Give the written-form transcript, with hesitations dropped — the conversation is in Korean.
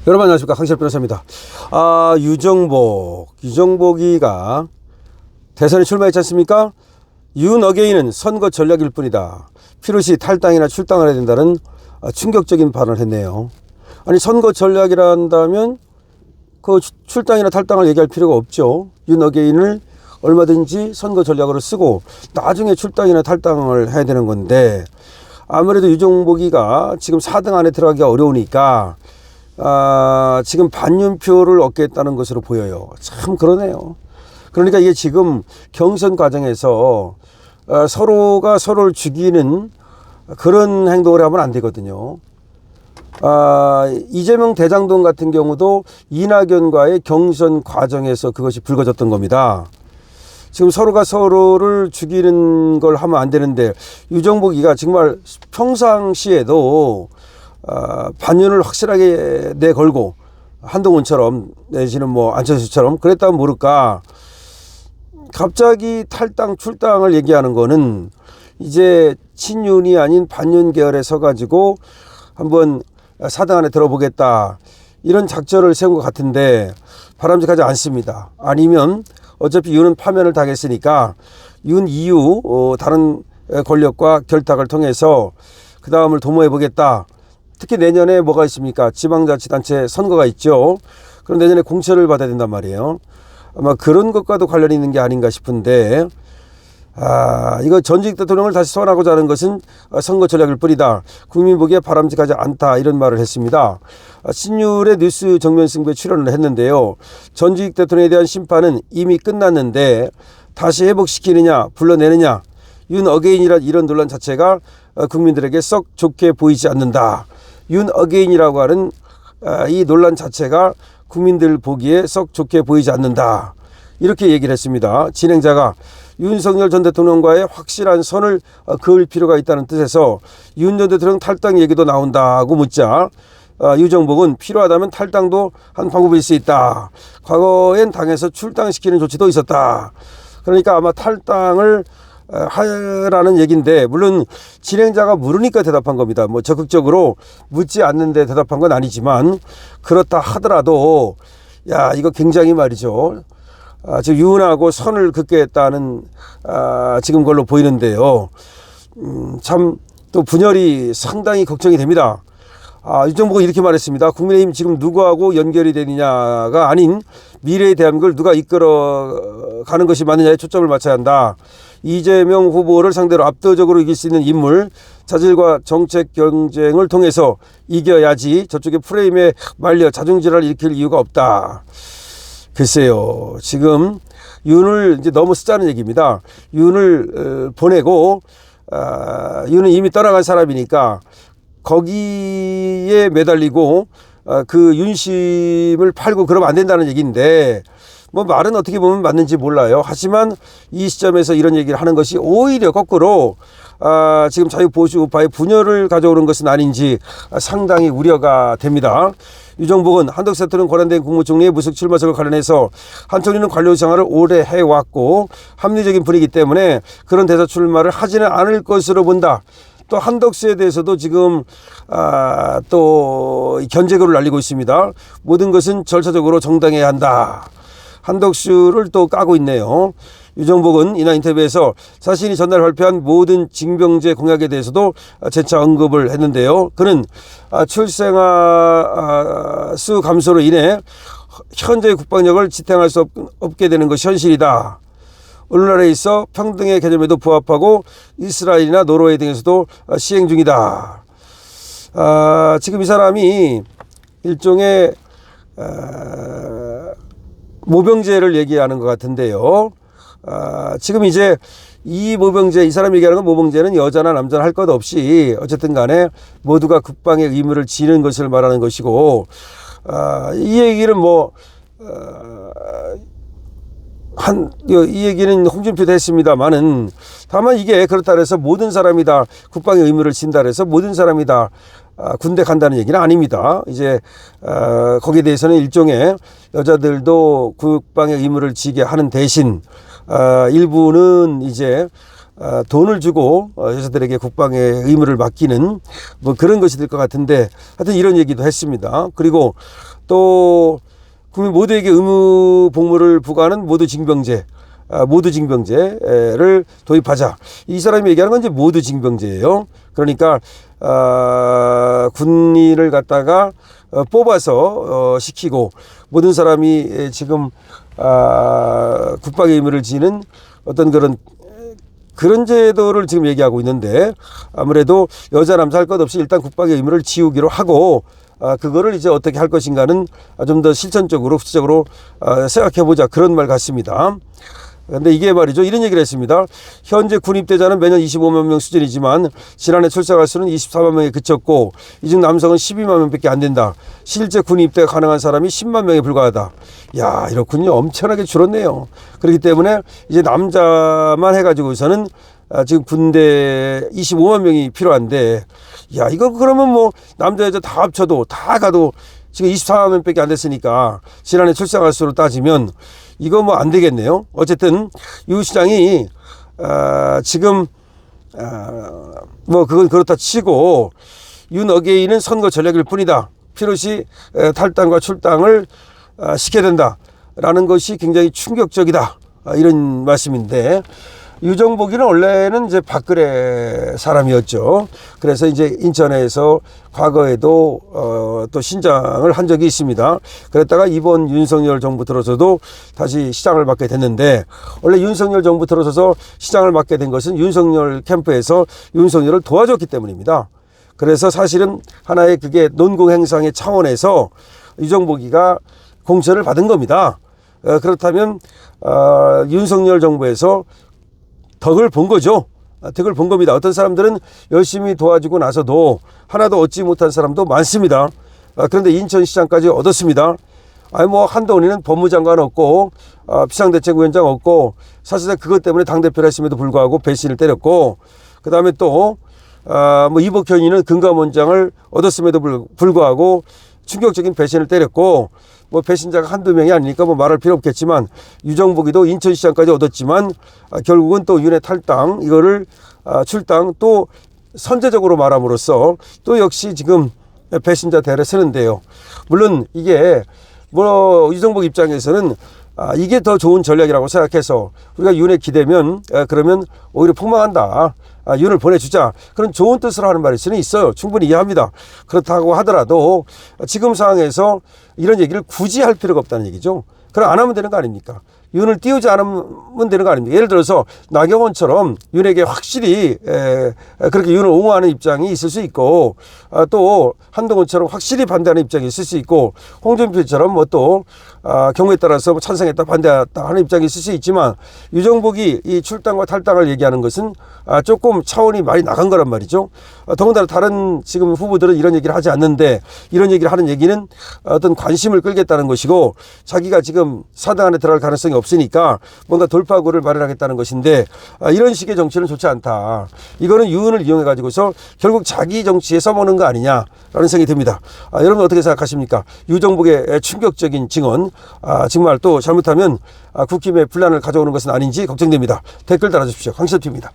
여러분 안녕하십니까, 강시엽 변호사입니다. 유정복이가 대선에 출마했지 않습니까? 윤어게인은 선거 전략일 뿐이다. 필요시 탈당이나 출당을 해야 된다는 충격적인 발언을 했네요. 아니, 선거 전략이라 한다면 그 출당이나 탈당을 얘기할 필요가 없죠. 윤어게인을 얼마든지 선거 전략으로 쓰고 나중에 출당이나 탈당을 해야 되는 건데, 아무래도 유정복이가 지금 4등 안에 들어가기가 어려우니까 지금 반윤표를 얻겠다는 것으로 보여요. 참 그러네요. 그러니까 이게 지금 경선 과정에서 서로가 서로를 죽이는 그런 행동을 하면 안 되거든요. 이재명 대장동 같은 경우도 이낙연과의 경선 과정에서 그것이 불거졌던 겁니다. 지금 서로가 서로를 죽이는 걸 하면 안 되는데, 유정복이가 정말 평상시에도 반윤을 확실하게 내걸고 한동훈처럼 내지는 안철수처럼 그랬다면 모를까, 갑자기 탈당 출당을 얘기하는 거는 이제 친윤이 아닌 반윤 계열에 서가지고 한번 4등 안에 들어보겠다, 이런 작전을 세운 것 같은데 바람직하지 않습니다. 아니면 어차피 윤은 파면을 당했으니까 윤 이후 다른 권력과 결탁을 통해서 그 다음을 도모해 보겠다. 특히 내년에 뭐가 있습니까? 지방자치단체 선거가 있죠. 그럼 내년에 공천을 받아야 된단 말이에요. 아마 그런 것과도 관련이 있는 게 아닌가 싶은데, 이거 전직 대통령을 다시 소환하고자 하는 것은 선거 전략일 뿐이다. 국민 보기에 바람직하지 않다, 이런 말을 했습니다. 신율의 뉴스 정면 승부에 출연을 했는데요. 전직 대통령에 대한 심판은 이미 끝났는데 다시 회복시키느냐 불러내느냐, 윤 어게인이란 이런 논란 자체가 국민들에게 썩 좋게 보이지 않는다. 윤 어게인이라고 하는 이 논란 자체가 국민들 보기에 썩 좋게 보이지 않는다, 이렇게 얘기를 했습니다. 진행자가 윤석열 전 대통령과의 확실한 선을 그을 필요가 있다는 뜻에서 윤 전 대통령 탈당 얘기도 나온다고 묻자, 유정복은 필요하다면 탈당도 한 방법일 수 있다. 과거엔 당에서 출당시키는 조치도 있었다. 그러니까 아마 탈당을 하라는 얘기인데, 물론 진행자가 물으니까 대답한 겁니다. 적극적으로 묻지 않는데 대답한 건 아니지만, 그렇다 하더라도 이거 굉장히 말이죠, 지금 윤하고 선을 긋겠다는 지금 걸로 보이는데요. 참 또 분열이 상당히 걱정이 됩니다. 유정복은 이렇게 말했습니다. 국민의힘 지금 누구하고 연결이 되느냐가 아닌 미래의 대한민국을 누가 이끌어가는 것이 맞느냐에 초점을 맞춰야 한다. 이재명 후보를 상대로 압도적으로 이길 수 있는 인물, 자질과 정책 경쟁을 통해서 이겨야지 저쪽의 프레임에 말려 자중질환을 일으킬 이유가 없다. 글쎄요, 지금 윤을 이제 너무 쓰자는 얘기입니다. 윤을 보내고 윤은 이미 떠나간 사람이니까 거기에 매달리고 그 윤심을 팔고 그러면 안 된다는 얘기인데, 말은 어떻게 보면 맞는지 몰라요. 하지만 이 시점에서 이런 얘기를 하는 것이 오히려 거꾸로 지금 자유보수 우파의 분열을 가져오는 것은 아닌지 상당히 우려가 됩니다. 유정복은 한덕수 대통령 권한대행 국무총리의 무속 출마설과 관련해서 한 총리는 관료 생활을 오래 해왔고 합리적인 분이기 때문에 그런 대사 출마를 하지는 않을 것으로 본다. 또 한덕수에 대해서도 지금 또 견제구를 날리고 있습니다. 모든 것은 절차적으로 정당해야 한다. 한덕수를 또 까고 있네요. 유정복은 이날 인터뷰에서 자신이 전날 발표한 모든 징병제 공약에 대해서도 재차 언급을 했는데요. 그는 출생아 수 감소로 인해 현재의 국방력을 지탱할 수 없게 되는 것이 현실이다. 오늘날에 있어 평등의 개념에도 부합하고 이스라엘이나 노르웨이 등에서도 시행 중이다. 지금 이 사람이 일종의 모병제를 얘기하는 것 같은데요. 지금 이제 이 모병제, 이 사람이 얘기하는 건 모병제는 여자나 남자나 할 것 없이 어쨌든 간에 모두가 국방의 의무를 지는 것을 말하는 것이고, 이 얘기는 이 얘기는 홍준표도 했습니다만은, 다만 이게 그렇다 해서 모든 사람이 다 국방의 의무를 진다 해서 모든 사람이 다 군대 간다는 얘기는 아닙니다. 이제 거기에 대해서는 일종의 여자들도 국방의 의무를 지게 하는 대신 일부는 이제 돈을 주고 여자들에게 국방의 의무를 맡기는 그런 것이 될 것 같은데, 하여튼 이런 얘기도 했습니다. 그리고 또 국민 모두에게 의무 복무를 부과하는 모두징병제를 도입하자. 이 사람이 얘기하는 건 이제 모두징병제예요. 그러니까 군인을 갖다가 뽑아서 시키고 모든 사람이 지금 국방의 의무를 지는 어떤 그런 제도를 지금 얘기하고 있는데, 아무래도 여자 남자 할 것 없이 일단 국방의 의무를 지우기로 하고 그거를 이제 어떻게 할 것인가는 좀 더 실천적으로 구체적으로 생각해보자, 그런 말 같습니다. 근데 이게 말이죠, 이런 얘기를 했습니다. 현재 군입대자는 매년 25만 명 수준이지만 지난해 출생아 수는 24만 명에 그쳤고 이 중 남성은 12만 명밖에 안 된다. 실제 군입대가 가능한 사람이 10만 명에 불과하다. 야, 이렇군요. 엄청나게 줄었네요. 그렇기 때문에 이제 남자만 해가지고서는 지금 군대 25만 명이 필요한데, 야, 이거 그러면 뭐 남자 여자 다 합쳐도 다 가도 지금 24만 명밖에 안 됐으니까 지난해 출생아 수로 따지면 이거 뭐 안 되겠네요. 어쨌든 유 시장이 지금 뭐 그건 그렇다 치고 윤 어게인은 선거 전략일 뿐이다. 필요시 탈당과 출당을 시켜야 된다라는 것이 굉장히 충격적이다. 이런 말씀인데, 유정복이는 원래는 이제 박근혜 사람이었죠. 그래서 이제 인천에서 과거에도 또 신장을 한 적이 있습니다. 그랬다가 이번 윤석열 정부 들어서도 다시 시장을 맡게 됐는데, 원래 윤석열 정부 들어서서 시장을 맡게 된 것은 윤석열 캠프에서 윤석열을 도와줬기 때문입니다. 그래서 사실은 하나의 그게 논공행상의 차원에서 유정복이가 공천을 받은 겁니다. 그렇다면 윤석열 정부에서 덕을 본 거죠. 덕을 본 겁니다. 어떤 사람들은 열심히 도와주고 나서도 하나도 얻지 못한 사람도 많습니다. 그런데 인천시장까지 얻었습니다. 뭐 한동훈이는 법무장관 얻고 비상대책위원장 얻고 사실상 그것 때문에 당대표를 했음에도 불구하고 배신을 때렸고, 그 다음에 또 뭐 이복현이는 금감원장을 얻었음에도 불구하고 충격적인 배신을 때렸고, 뭐 배신자가 한두 명이 아니니까 뭐 말할 필요 없겠지만 유정복이도 인천시장까지 얻었지만 결국은 또 윤회 탈당, 이거를 출당 또 선제적으로 말함으로써 또 역시 지금 배신자 대를 쓰는데요. 물론 이게 뭐 유정복 입장에서는 이게 더 좋은 전략이라고 생각해서 우리가 윤에 기대면 그러면 오히려 폭망한다. 윤을 보내주자. 그런 좋은 뜻으로 하는 말일 수는 있어요. 충분히 이해합니다. 그렇다고 하더라도 지금 상황에서 이런 얘기를 굳이 할 필요가 없다는 얘기죠. 그럼 안 하면 되는 거 아닙니까? 윤을 띄우지 않으면 되는 거 아닙니까? 예를 들어서 나경원처럼 윤에게 확실히 그렇게 윤을 옹호하는 입장이 있을 수 있고, 또 한동훈처럼 확실히 반대하는 입장이 있을 수 있고, 홍준표처럼 뭐 또 경우에 따라서 찬성했다 반대했다 하는 입장이 있을 수 있지만, 유정복이 이 출당과 탈당을 얘기하는 것은 조금 차원이 많이 나간 거란 말이죠. 더군다나 다른 지금 후보들은 이런 얘기를 하지 않는데, 이런 얘기를 하는 얘기는 어떤 관심을 끌겠다는 것이고, 자기가 지금 사당 안에 들어갈 가능성이 없으니까 뭔가 돌파구를 마련하겠다는 것인데, 이런 식의 정치는 좋지 않다. 이거는 유은을 이용해 가지고서 결국 자기 정치에 써먹는 거 아니냐라는 생각이 듭니다. 여러분 어떻게 생각하십니까? 유정복의 충격적인 증언, 정말 또 잘못하면 국힘에 분란을 가져오는 것은 아닌지 걱정됩니다. 댓글 달아주십시오. 강시섭TV입니다.